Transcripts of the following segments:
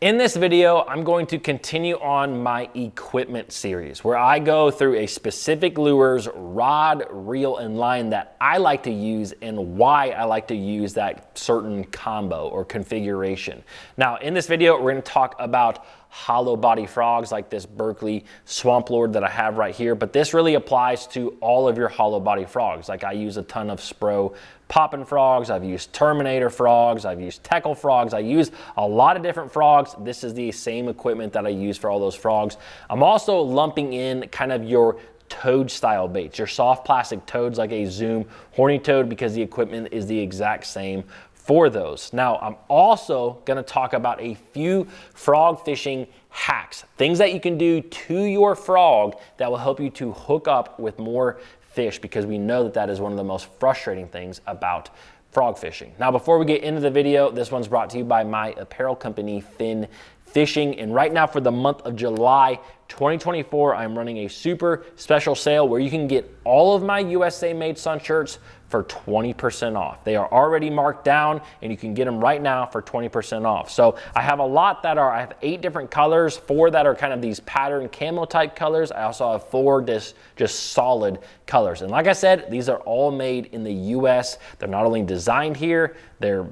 In this video, I'm going to continue on my equipment series where I go through a specific lure's rod, reel, and line that I like to use and why I like to use that certain combo or configuration. Now, in this video, we're going to talk about hollow body frogs like this Berkeley Swamp Lord that I have right here, but this really applies to all of your hollow body frogs. Like I use a ton of Spro poppin' frogs, I've used Terminator frogs, I've used Teckle frogs, I use a lot of different frogs. This is the same equipment that I use for all those frogs. I'm also lumping in kind of your toad style baits, your soft plastic toads like a Zoom horny toad, because the equipment is the exact same for those. Now, I'm also gonna talk about a few frog fishing hacks, things that you can do to your frog that will help you to hook up with more fish, because we know that that is one of the most frustrating things about frog fishing. Now, before we get into the video, this one's brought to you by my apparel company, Fin Fishing. And right now for the month of July 2024, I'm running a super special sale where you can get all of my USA made sun shirts for 20% off. They are already marked down and you can get them right now for 20% off. So I have a lot that are, I have 8 different colors, 4 that are kind of these pattern camo type colors. I also have 4 just solid colors. And like I said, these are all made in the US. They're not only designed here, they're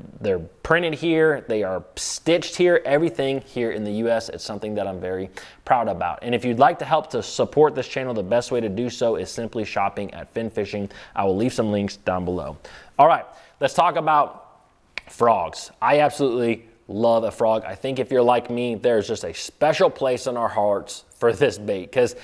printed here, they are stitched here, everything here in the US. It's something that I'm very proud about. And if you'd like to help to support this channel, the best way to do so is simply shopping at Fin Fishing. I will leave some links down below. All right, let's talk about frogs. I absolutely love a frog. I think if you're like me, there's just a special place in our hearts for this bait, because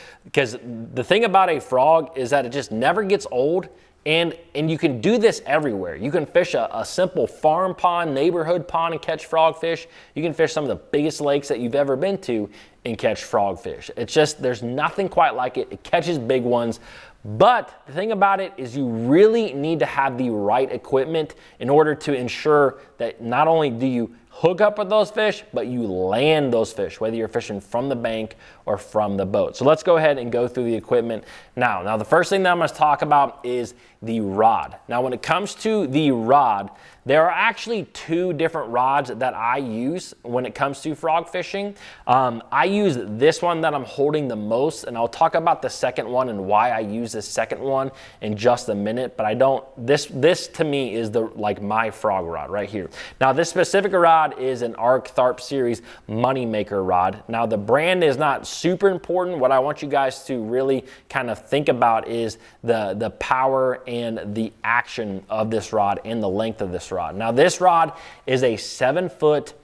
the thing about a frog is that it just never gets old. And you can do this everywhere. You can fish a simple farm pond, neighborhood pond and catch frogfish. You can fish some of the biggest lakes that you've ever been to and catch frogfish. It's just, there's nothing quite like it. It catches big ones. But the thing about it is you really need to have the right equipment in order to ensure that not only do you hook up with those fish, but you land those fish, whether you're fishing from the bank or from the boat. So let's go ahead and go through the equipment now. Now, the first thing that I'm going to talk about is the rod. Now, when it comes to the rod, there are actually 2 different rods that I use when it comes to frog fishing. I use this one that I'm holding the most, and I'll talk about the second one and why I use this second one in just a minute, but I don't, this to me is like my frog rod right here. Now, this specific rod is an Arc Tharp Series Moneymaker rod. Now, the brand is not super important. What I want you guys to really kind of think about is the power and the action of this rod and the length of this rod. Now, this rod is a 7-foot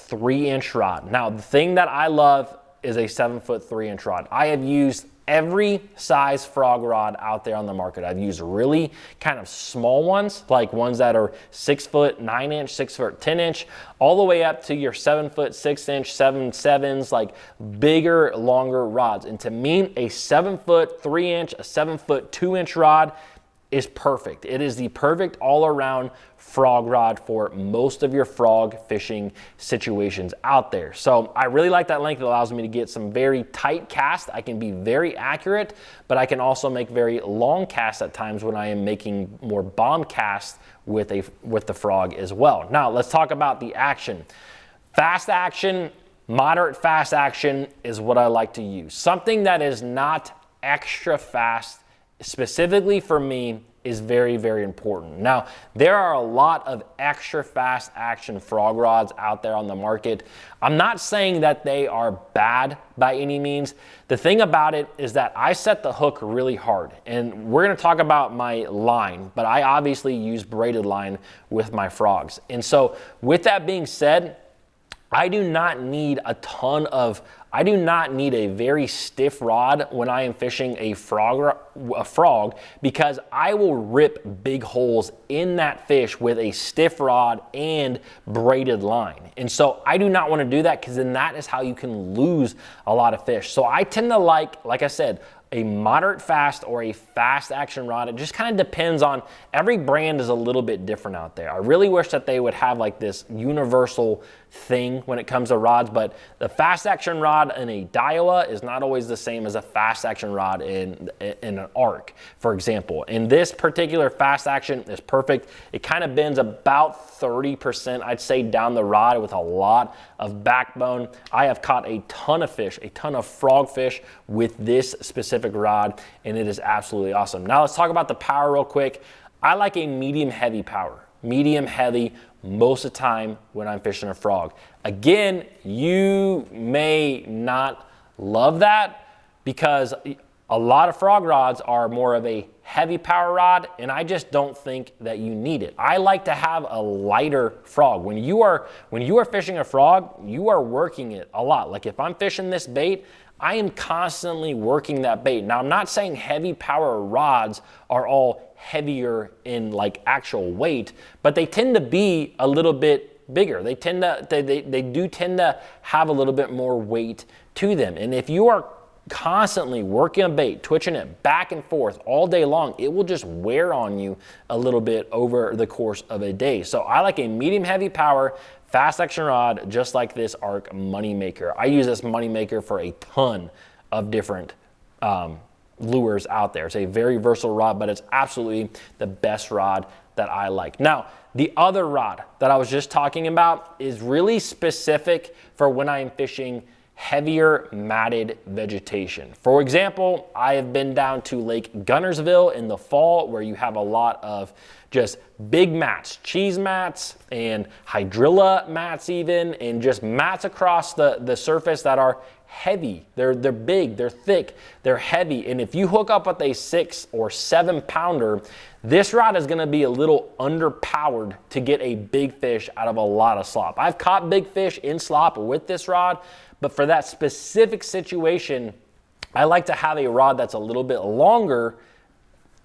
3-inch rod. Now, the thing that I love is a 7-foot 3-inch rod. I have used every size frog rod out there on the market. I've used really kind of small ones, like ones that are 6-foot 9-inch, 6-foot 10-inch, all the way up to your 7-foot 6-inch, 7/7s, like bigger, longer rods. And to me, a 7-foot 3-inch, a 7-foot 2-inch rod is perfect. It is the perfect all-around frog rod for most of your frog fishing situations out there. So I really like that length. It allows me to get some very tight casts. I can be very accurate, but I can also make very long casts at times when I am making more bomb casts with the frog as well. Now, let's talk about the action. Fast action, moderate fast action is what I like to use. Something that is not extra fast specifically for me is very, very important. Now, there are a lot of extra fast action frog rods out there on the market. I'm not saying that they are bad by any means. The thing about it is that I set the hook really hard, and we're gonna talk about my line, but I obviously use braided line with my frogs. And so with that being said, I do not need a very stiff rod when I am fishing a frog, because I will rip big holes in that fish with a stiff rod and braided line. And so I do not want to do that, because then that is how you can lose a lot of fish. So I tend to like I said, a moderate fast or a fast action rod. It just kind of depends on, every brand is a little bit different out there. I really wish that they would have like this universal thing when it comes to rods, but the fast action rod in a Daiwa is not always the same as a fast action rod in an ARC, for example. And this particular fast action is perfect. It kind of bends about 30%, I'd say, down the rod with a lot of backbone. I have caught a ton of fish, a ton of frog fish with this specific rod, and it is absolutely awesome. Now let's talk about the power real quick. I like a medium heavy power. Medium heavy most of the time when I'm fishing a frog. Again, you may not love that because a lot of frog rods are more of a heavy power rod, and I just don't think that you need it. I like to have a lighter frog. When you are fishing a frog, you are working it a lot. Like if I'm fishing this bait, I am constantly working that bait. Now, I'm not saying heavy power rods are all heavier in like actual weight, but they tend to be a little bit bigger. They do tend to have a little bit more weight to them. And if you are constantly working a bait, twitching it back and forth all day long, it will just wear on you a little bit over the course of a day. So I like a medium heavy power fast action rod, just like this ARC Moneymaker. I use this Moneymaker for a ton of different lures out there. It's a very versatile rod, but it's absolutely the best rod that I like. Now, the other rod that I was just talking about is really specific for when I am fishing heavier matted vegetation. For example, I have been down to Lake Gunnersville in the fall where you have a lot of just big mats, cheese mats and hydrilla mats even, and just mats across the surface that are heavy. They're big, they're thick, they're heavy. And if you hook up with a 6 or 7 pounder, this rod is gonna be a little underpowered to get a big fish out of a lot of slop. I've caught big fish in slop with this rod, but for that specific situation, I like to have a rod that's a little bit longer,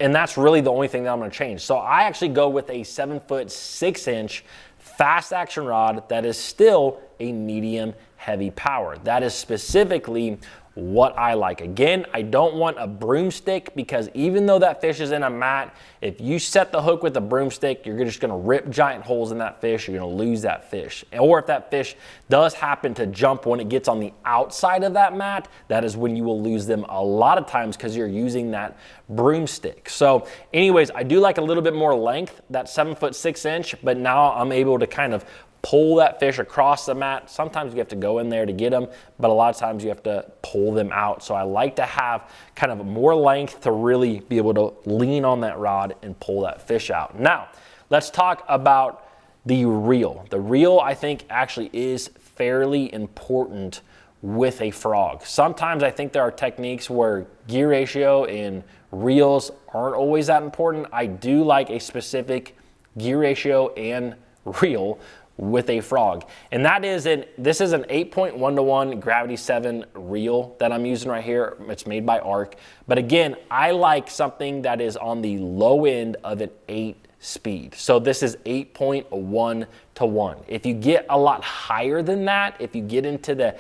and that's really the only thing that I'm gonna change. So I actually go with a 7-foot 6-inch fast action rod that is still a medium heavy power. That is specifically what I like. Again, I don't want a broomstick because even though that fish is in a mat, if you set the hook with a broomstick, you're just gonna rip giant holes in that fish. You're gonna lose that fish. Or if that fish does happen to jump when it gets on the outside of that mat, that is when you will lose them a lot of times because you're using that broomstick. So anyways, I do like a little bit more length, that 7-foot 6-inch, but now I'm able to kind of pull that fish across the mat. Sometimes you have to go in there to get them, but a lot of times you have to pull them out. So I like to have kind of more length to really be able to lean on that rod and pull that fish out. Now, let's talk about the reel. The reel, I think, actually is fairly important with a frog. Sometimes I think there are techniques where gear ratio and reels aren't always that important. I do like a specific gear ratio and reel with a frog, and that is this is an 8.1-to-1 Gravity 7 reel that I'm using right here. It's made by ARC, but again, I like something that is on the low end of an 8 speed. So this is 8.1-to-1. If you get a lot higher than that, if you get into the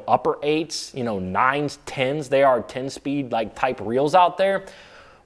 upper 8s, 9s, 10s, they are 10-speed like type reels out there.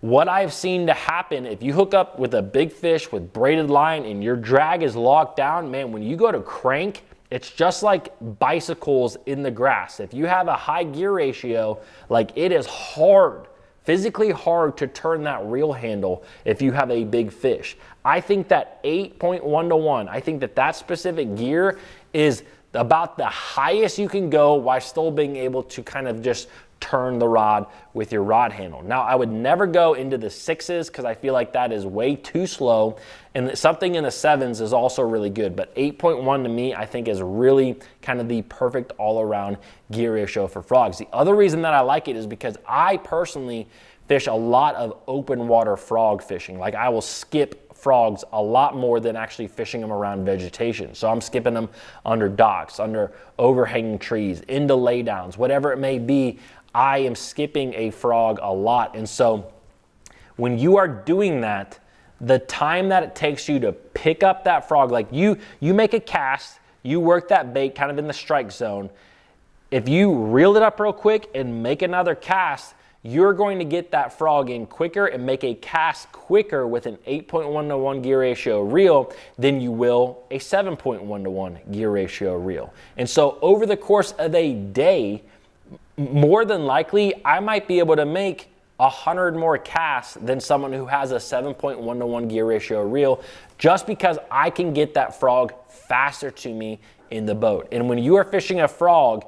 What I've seen to happen, if you hook up with a big fish with braided line and your drag is locked down, man, when you go to crank, it's just like bicycles in the grass. If you have a high gear ratio, like it is hard, physically hard to turn that reel handle if you have a big fish. I think that 8.1-to-1, I think that specific gear is about the highest you can go while still being able to kind of just turn the rod with your rod handle. Now, I would never go into the 6s because I feel like that is way too slow, and something in the 7s is also really good, but 8.1 to me, I think is really kind of the perfect all-around gear ratio for frogs. The other reason that I like it is because I personally fish a lot of open water frog fishing. Like I will skip frogs a lot more than actually fishing them around vegetation. So I'm skipping them under docks, under overhanging trees, into laydowns, whatever it may be. I am skipping a frog a lot. And so when you are doing that, the time that it takes you to pick up that frog, like you make a cast, you work that bait kind of in the strike zone. If you reel it up real quick and make another cast, you're going to get that frog in quicker and make a cast quicker with an 8.1 to 1 gear ratio reel than you will a 7.1 to 1 gear ratio reel. And so over the course of a day, more than likely, I might be able to make 100 more casts than someone who has a 7.1 to 1 gear ratio reel, just because I can get that frog faster to me in the boat. And when you are fishing a frog,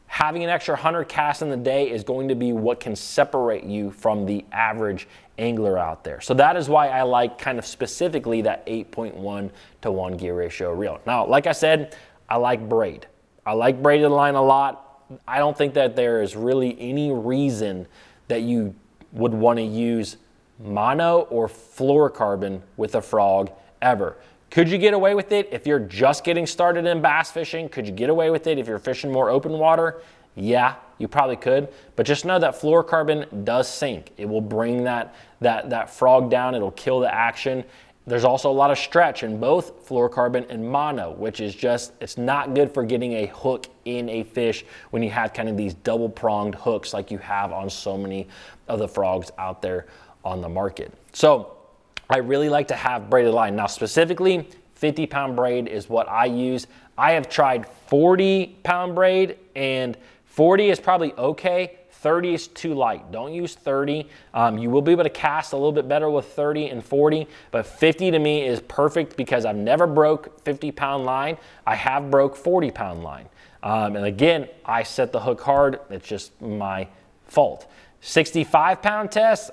having an extra 100 casts in the day is going to be what can separate you from the average angler out there. So that is why I like kind of specifically that 8.1 to 1 gear ratio reel. Now, like I said, I like braid. I like braided line a lot. I don't think that there is really any reason that you would want to use mono or fluorocarbon with a frog ever. Could you get away with it if you're just getting started in bass fishing? Could you get away with it if you're fishing more open water? Yeah, you probably could, but just know that fluorocarbon does sink. It will bring that frog down. It'll kill the action. There's also a lot of stretch in both fluorocarbon and mono, which is just, it's not good for getting a hook in a fish when you have kind of these double pronged hooks like you have on so many of the frogs out there on the market. So I really like to have braided line. Now specifically, 50-pound braid is what I use. I have tried 40-pound braid, and 40 is probably okay. 30 is too light. Don't use 30. You will be able to cast a little bit better with 30 and 40, but 50 to me is perfect because I've never broke 50-pound line. I have broke 40-pound line. And again, I set the hook hard. It's just my fault. 65-pound test,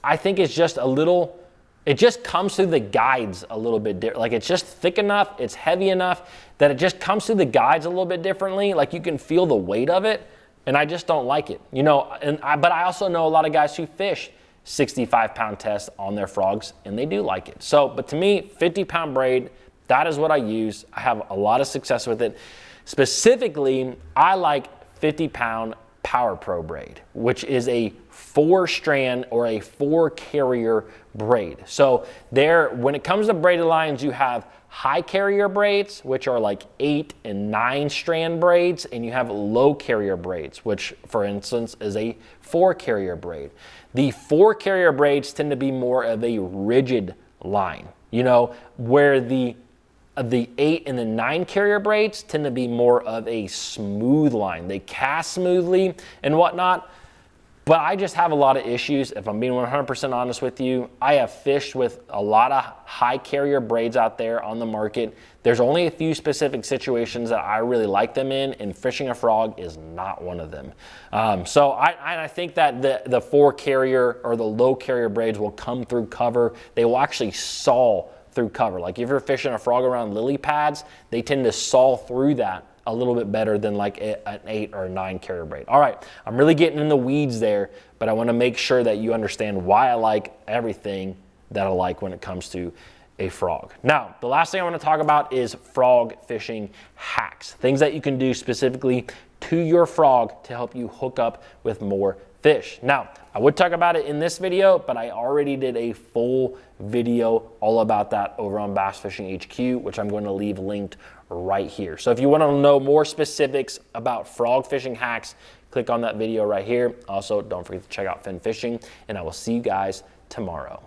I think it's just a little, it just comes through the guides a little bit different. Like it's just thick enough, it's heavy enough that it just comes through the guides a little bit differently. Like you can feel the weight of it. And I just don't like it, you know. But I also know a lot of guys who fish 65-pound tests on their frogs, and they do like it. So, but to me, 50-pound braid, that is what I use. I have a lot of success with it. Specifically, I like 50-pound Power Pro braid, which is a 4-strand or a 4-carrier braid. So there, when it comes to braided lines, you have high carrier braids, which are like 8 and 9 strand braids, and you have low carrier braids, which for instance is a 4-carrier braid. The 4-carrier braids tend to be more of a rigid line, you know, where the 8 and the 9 carrier braids tend to be more of a smooth line. They cast smoothly and whatnot. But I just have a lot of issues. If I'm being 100% honest with you, I have fished with a lot of high carrier braids out there on the market. There's only a few specific situations that I really like them in, and fishing a frog is not one of them. So I think that the 4-carrier or the low carrier braids will come through cover. They will actually saw through cover. Like if you're fishing a frog around lily pads, they tend to saw through that a little bit better than like an 8 or 9 carrier braid. All right, I'm really getting in the weeds there, but I want to make sure that you understand why I like everything that I like when it comes to a frog. Now, the last thing I want to talk about is frog fishing hacks, things that you can do specifically to your frog to help you hook up with more fish. Now, I would talk about it in this video, but I already did a full video all about that over on BassFishingHQ, which I'm going to leave linked right here. So if you want to know more specifics about frog fishing hacks, click on that video right here. Also, don't forget to check out Fin Fishing, and I will see you guys tomorrow.